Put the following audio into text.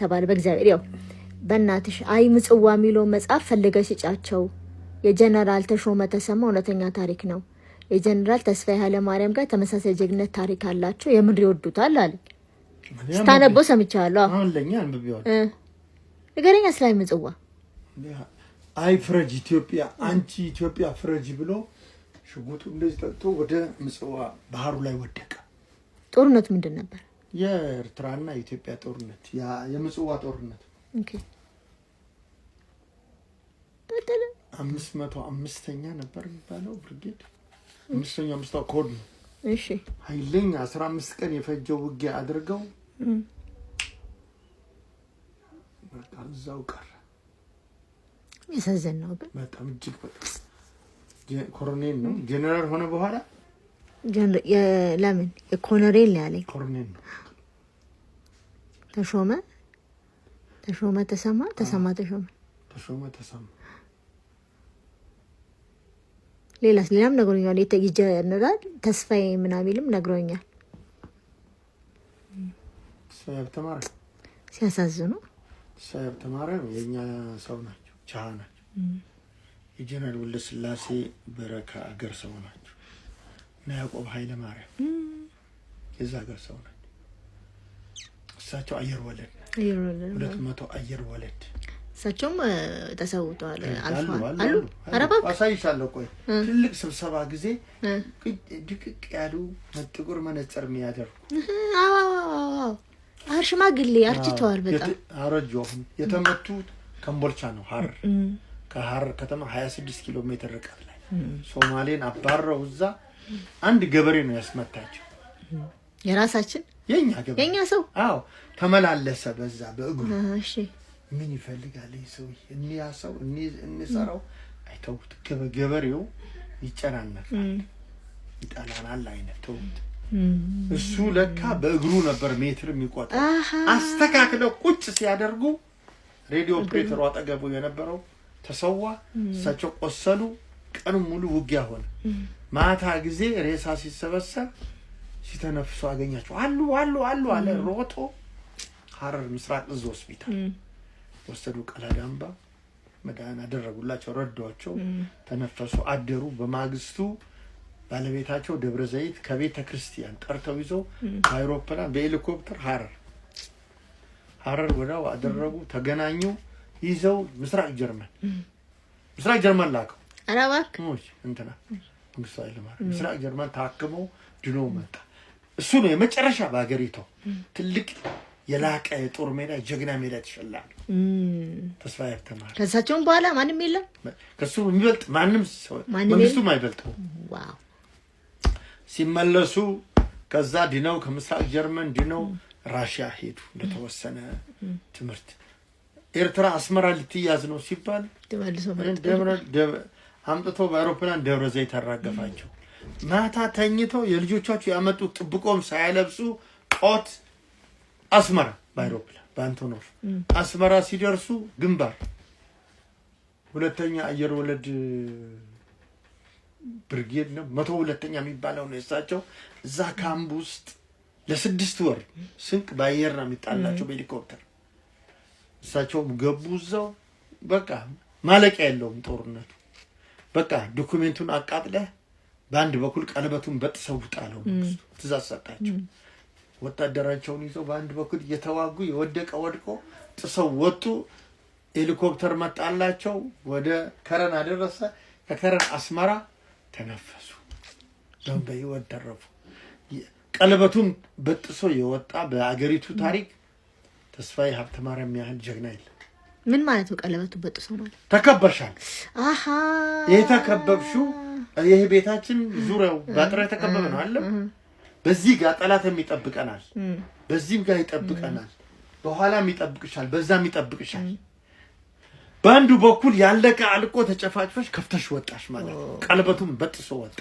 ተባለ በእግዚአብሔር ያው በእናትሽ አይ ምጽዋ የሚለው መጽሐፍ ፈልገሽ ስጫቸው የጀነራል ተሾመ ተሰማ እውነተኛ ታሪክ ነው የጀነራል ተስፋዬ ኃይለ ማርያም ጋር ተመሳሳይ ጀግነት ታሪክ አላቸው የምር ይወዱታል አለ ስታነበው ሰምቻለሁ አሁን ለኛ አንብቤዋል ንገረኛ ስላይ ምጽዋ አይ ፍረጅ ኢትዮጵያ አንቺ ኢትዮጵያ ፍረጅ ብሎ ሽጉጡ እንደዚህ ተጥቶ ወደ ምጽዋ ባህሩ ላይ ወደቀ ጦርነቱ ምንድን ነበር የኤርትራና ኢትዮጵያ ጦርነት ያ የምጽዋ ጦርነት ኦኬ ተደለ 505ኛ ነበር የሚባለው ብርጌድ 505 ኮድ ነው እሺ ኃይለኛ 15 ቀን የፈጀው ውጊያ አድርገው በቃ እዛው ቀረ ያሳዘን ነው ግን በጣም እጅግ በጣም ኮሎኔል ነው ጀነራል ሆነ በኋላ ለምን የኮሎኔል ያለኝ ኮሎኔል ነው ተሾመ ተሰማ ሌላም ነግሮኛል የተጀነራል ተስፋዬ ምናምንም ነግሮኛል ተማረ ሲያሳዝኑ ተማረ የኛ ሰው ናቸው ቻሃ ናቸው የጀነራል ወልደ ስላሴ በረካ አገር ሰው ናቸው እና ያዕቆብ ኃይለ ማርያም የዛ አገር ሰው ናቸው እሳቸው አየር ወለድ 200 አየር ወለድ እሳቸውም ተሰውተዋል አሉ አረባ አሳይሻለሁ ቆይ ትልቅ ስብሰባ ጊዜ ድቅቅ ያሉ ጥቁር መነጽር የሚያደርጉ አዎ አርሽማግሌ አርጅተዋል በጣም አረጆም የተመቱት ከምቦልቻ ነው ከሐረር ከተማ 26 ኪሎ ሜትር ርቀት ላይ ሶማሌን አባረው እዛ አንድ ገበሬ ነው ያስመታቸው የራሳችን የኛ ሰው አዎ ተመላለሰ በዛ በእግሩ እሺ ምን ይፈልጋል ይሰው እንያሰው እንሰራው አይተውት ገበሬው ይጨናነቃል ይጣላናል አይነት ተውት እሱ ለካ በእግሩ ነበር ሜትር የሚቆጠር አስተካክለው ቁጭ ሲያደርጉ ሬዲዮ ኦፕሬተሩ አጠገቡ የነበረው ተሰዋ እሳቸው ቆሰሉ ቀኑ ሙሉ ውጊያ ሆነ ማታ ጊዜ ሬሳ ሲሰበሰብ ሲተነፍሱ አገኛቸው አሉ አለ ሮጦ ሐረር ምስራቅ እዝ ሆስፒታል ወሰዱ ቀላዳምባ መዳን አደረጉላቸው ረዷቸው ተነፈሱ አደሩ በማግስቱ ባለቤታቸው ደብረ ዘይት ከቤተ ክርስቲያን ጠርተው ይዘው አይሮፕላን በሄሊኮፕተር ሐረር ወዳው አደረጉ ተገናኙ ይዘው ምስራቅ ጀርመን ላከው አራባክ እንትና ሙሳይ ለማር ምስራቅ ጀርመን ታክመው ድኖ መጣ እሱ ነው የመጨረሻ ባገሪቱ ትልቅ የላቀ ጦር ሜዳ ጀግና ሜዳ ተሸላሚ ተስፋዬ ተማረ ከሳቸውም በኋላ ማንም የለም ከሱ የሚበልጥ ማንም ሰው መንግስቱ ማይበልጠው ዋው ሲመለሱ ከዛ ድነው ከምስራቅ ጀርመን ድነው ራሺያ ሄዱ ለተወሰነ ትምህርት ኤርትራ አስመራ ልትያዝ ነው ሲባል አምጥቶ በአውሮፕላን ደብረ ዘይት አራገፋቸው ማታ ተኝተው የልጆቻቸው ያመጡት ጥብቆም ሳይለብሱ ጦት አስመራ በአውሮፕላን በአንቶኖቭ አስመራ ሲደርሱ ግንባር ሁለተኛ አየር ወለድ ብርጌድ ነው 102ኛ የሚባለው ነው እሳቸው እዛ ካምፕ ውስጥ ለ6 ወር ስንቅ ባየር ነው የሚጣላቸው በሄሊኮፕተር እሳቸው ገቡ እዛው በቃ ማለቂያ የለውም ጦርነቱ በቃ ዶክመንቱን አቃጥለህ በአንድ በኩል ቀለበቱን በጥሰው ጣለው ትእዛዝ ሰጣቸው ወታደራቸውን ይዘው በአንድ በኩል እየተዋጉ የወደቀ ወድቆ ጥሰው ወጡ ሄሊኮፕተር መጣላቸው ወደ ከረን አደረሰ ከከረን አስመራ ተነፈሱ ደንበይ ወደረፉ ቀለበቱን በጥሶ የወጣ በአገሪቱ ታሪክ ተስፋዬ ሀብተ ማርያም ያህል ጀግና የለም ምን ማለት ነው ቀለበቱ በጥሶ ማለት ተከበርሻል የተከበብሽው ይሄ ቤታችን ዙሪያው ባጥራ ተከበበ ነው አለ በዚህ ጋር ጠላትም ይጠብቀናል በዚህም ጋር ይጠብቀናል በኋላም ይጠብቅሻል በዛም ይጠብቅሻል በአንዱ በኩል ያለቀ አልቆ ተጨፋጭፈሽ ከፍተሽ ወጣሽ ማለት ቀለበቱን በጥሶ ወጣ